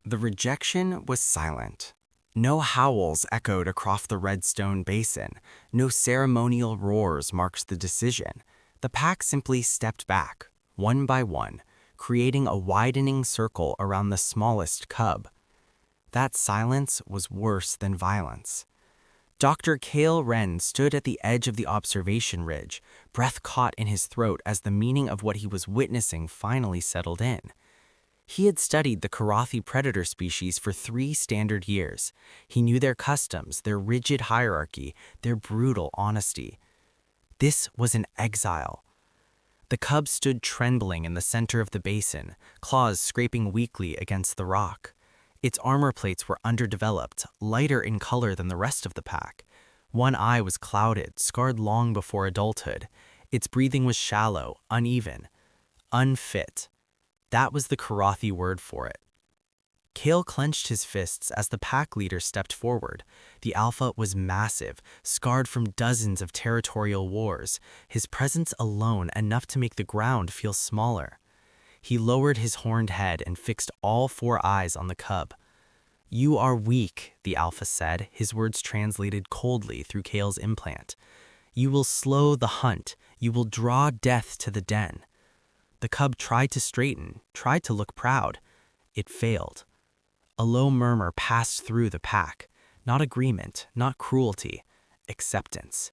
The rejection was silent. No howls echoed across the Redstone Basin. No ceremonial roars marked the decision. The pack simply stepped back, one by one, creating a widening circle around the smallest cub. That silence was worse than violence. Dr. Cale Wren stood at the edge of the observation ridge, breath caught in his throat as the meaning of what he was witnessing finally settled in. He had studied the Karathi predator species for 3 standard years. He knew their customs, their rigid hierarchy, their brutal honesty. This was an exile. The cub stood trembling in the center of the basin, claws scraping weakly against the rock. Its armor plates were underdeveloped, lighter in color than the rest of the pack. One eye was clouded, scarred long before adulthood. Its breathing was shallow, uneven, unfit. That was the Karathi word for it. Cale clenched his fists as the pack leader stepped forward. The alpha was massive, scarred from dozens of territorial wars, his presence alone enough to make the ground feel smaller. He lowered his horned head and fixed all 4 eyes on the cub. "You are weak," the alpha said, his words translated coldly through Cale's implant. "You will slow the hunt. You will draw death to the den." The cub tried to straighten, tried to look proud. It failed. A low murmur passed through the pack. Not agreement, not cruelty, acceptance.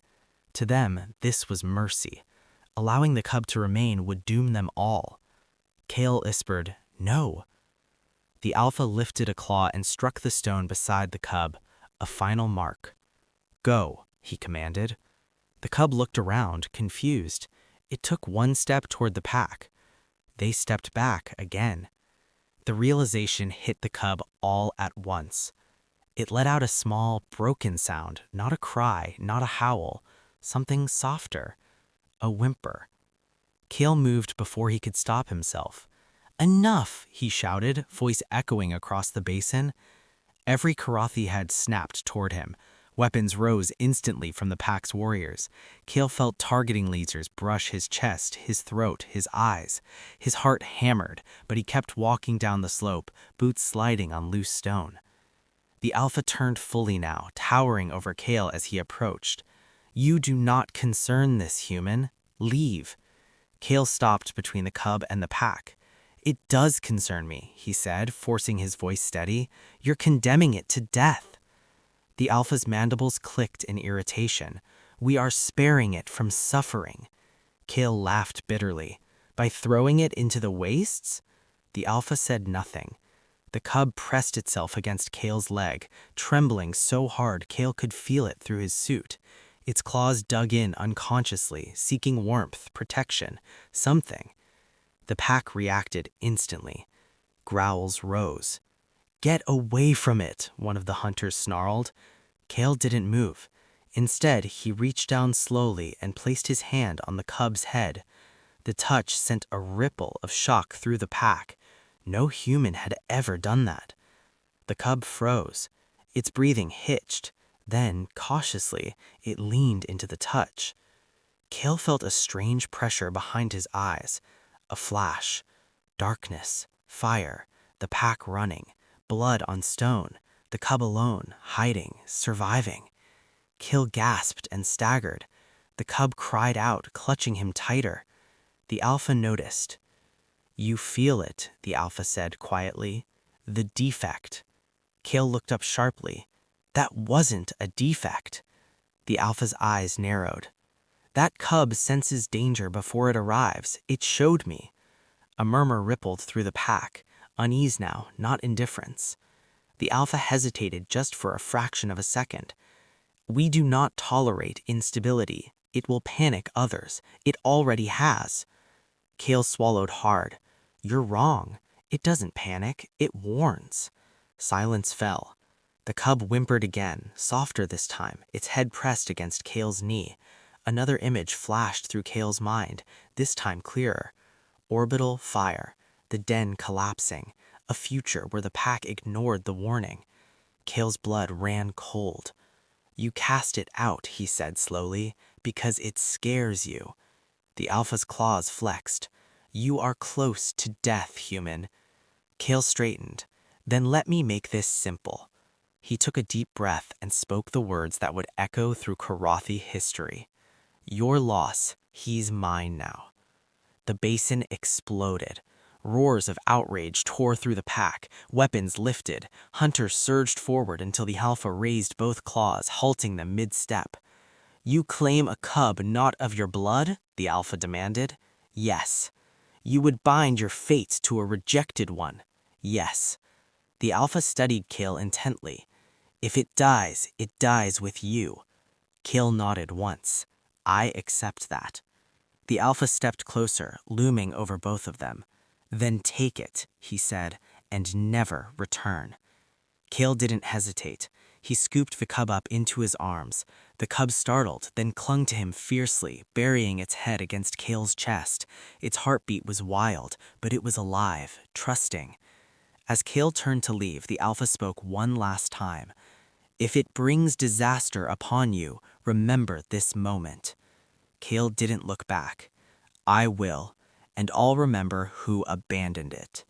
To them, this was mercy. Allowing the cub to remain would doom them all. Cale whispered, "No." The alpha lifted a claw and struck the stone beside the cub, a final mark. "Go," he commanded. The cub looked around, confused. It took 1 step toward the pack. They stepped back again. The realization hit the cub all at once. It let out a small, broken sound, not a cry, not a howl, something softer, a whimper. Cale moved before he could stop himself. "Enough!" he shouted, voice echoing across the basin. Every Karathi head snapped toward him. Weapons rose instantly from the pack's warriors. Cale felt targeting lasers brush his chest, his throat, his eyes. His heart hammered, but he kept walking down the slope, boots sliding on loose stone. The alpha turned fully now, towering over Cale as he approached. "You do not concern this human. Leave." Cale stopped between the cub and the pack. "It does concern me," he said, forcing his voice steady. "You're condemning it to death." The alpha's mandibles clicked in irritation. "We are sparing it from suffering." Cale laughed bitterly. "By throwing it into the wastes?" The alpha said nothing. The cub pressed itself against Cale's leg, trembling so hard Cale could feel it through his suit. Its claws dug in unconsciously, seeking warmth, protection, something. The pack reacted instantly. Growls rose. "Get away from it," one of the hunters snarled. Cale didn't move. Instead, he reached down slowly and placed his hand on the cub's head. The touch sent a ripple of shock through the pack. No human had ever done that. The cub froze. Its breathing hitched. Then, cautiously, it leaned into the touch. Cale felt a strange pressure behind his eyes. A flash. Darkness. Fire. The pack running. Blood on stone. The cub alone, hiding, surviving. Cale gasped and staggered. The cub cried out, clutching him tighter. The alpha noticed. "You feel it," the alpha said quietly. "The defect." Cale looked up sharply. "That wasn't a defect." The alpha's eyes narrowed. "That cub senses danger before it arrives. It showed me." A murmur rippled through the pack, unease now, not indifference. The alpha hesitated just for a fraction of a second. "We do not tolerate instability. It will panic others. It already has." Cale swallowed hard. "You're wrong. It doesn't panic. It warns." Silence fell. The cub whimpered again, softer this time, its head pressed against Cale's knee. Another image flashed through Cale's mind, this time clearer. Orbital fire, the den collapsing, a future where the pack ignored the warning. Cale's blood ran cold. "You cast it out," he said slowly, "because it scares you." The alpha's claws flexed. "You are close to death, human." Cale straightened. Then let me make this simple. He took a deep breath and spoke the words that would echo through Karathi history. Your loss, he's mine now. The basin exploded. Roars of outrage tore through the pack, weapons lifted, hunters surged forward until the alpha raised both claws, halting them mid-step. You claim a cub not of your blood? The alpha demanded. Yes. You would bind your fate to a rejected one? Yes. The alpha studied Kale intently. If it dies with you. Kale nodded once. I accept that. The alpha stepped closer, looming over both of them. Then take it, he said, and never return. Kale didn't hesitate. He scooped the cub up into his arms. The cub startled, then clung to him fiercely, burying its head against Kale's chest. Its heartbeat was wild, but it was alive, trusting. As Kale turned to leave, the alpha spoke one last time. If it brings disaster upon you, remember this moment. Kale didn't look back. I will, and I'll remember who abandoned it.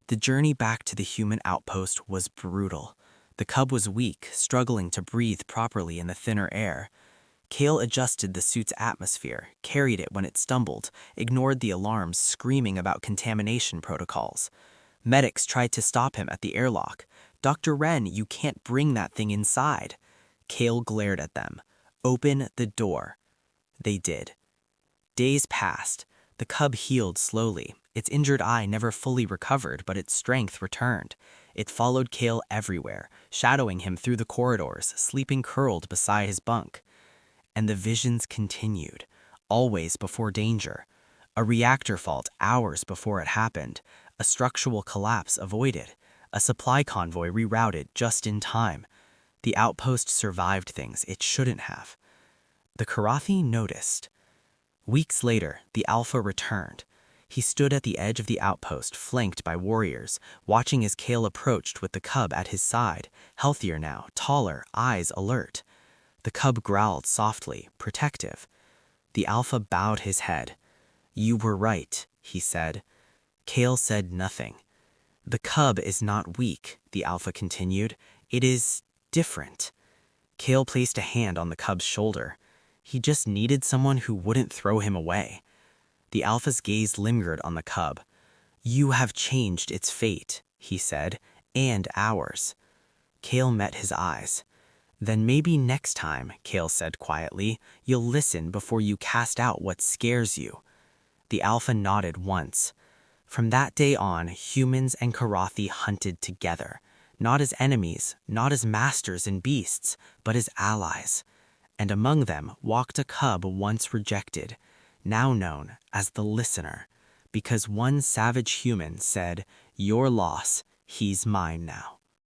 The journey back to the human outpost was brutal. The cub was weak, struggling to breathe properly in the thinner air. Kale adjusted the suit's atmosphere, carried it when it stumbled, ignored the alarms screaming about contamination protocols. Medics tried to stop him at the airlock. Dr. Wren, you can't bring that thing inside. Kale glared at them. Open the door. They did. Days passed. The cub healed slowly. Its injured eye never fully recovered, but its strength returned. It followed Kale everywhere, shadowing him through the corridors, sleeping curled beside his bunk. And the visions continued, always before danger. A reactor fault hours before it happened, a structural collapse avoided, a supply convoy rerouted just in time. The outpost survived things it shouldn't have. The Karathi noticed. Weeks later, the alpha returned. He stood at the edge of the outpost, flanked by warriors, watching as Kale approached with the cub at his side, healthier now, taller, eyes alert. The cub growled softly, protective. The alpha bowed his head. You were right, he said. Kale said nothing. The cub is not weak, the alpha continued. It is different. Kale placed a hand on the cub's shoulder. He just needed someone who wouldn't throw him away. The alpha's gaze lingered on the cub. You have changed its fate, he said, and ours. Kale met his eyes. Then maybe next time, Kale said quietly, you'll listen before you cast out what scares you. The alpha nodded once. From that day on, humans and Karathi hunted together, not as enemies, not as masters and beasts, but as allies. And among them walked a cub once rejected, now known as the listener, because one savage human said, your loss, he's mine now.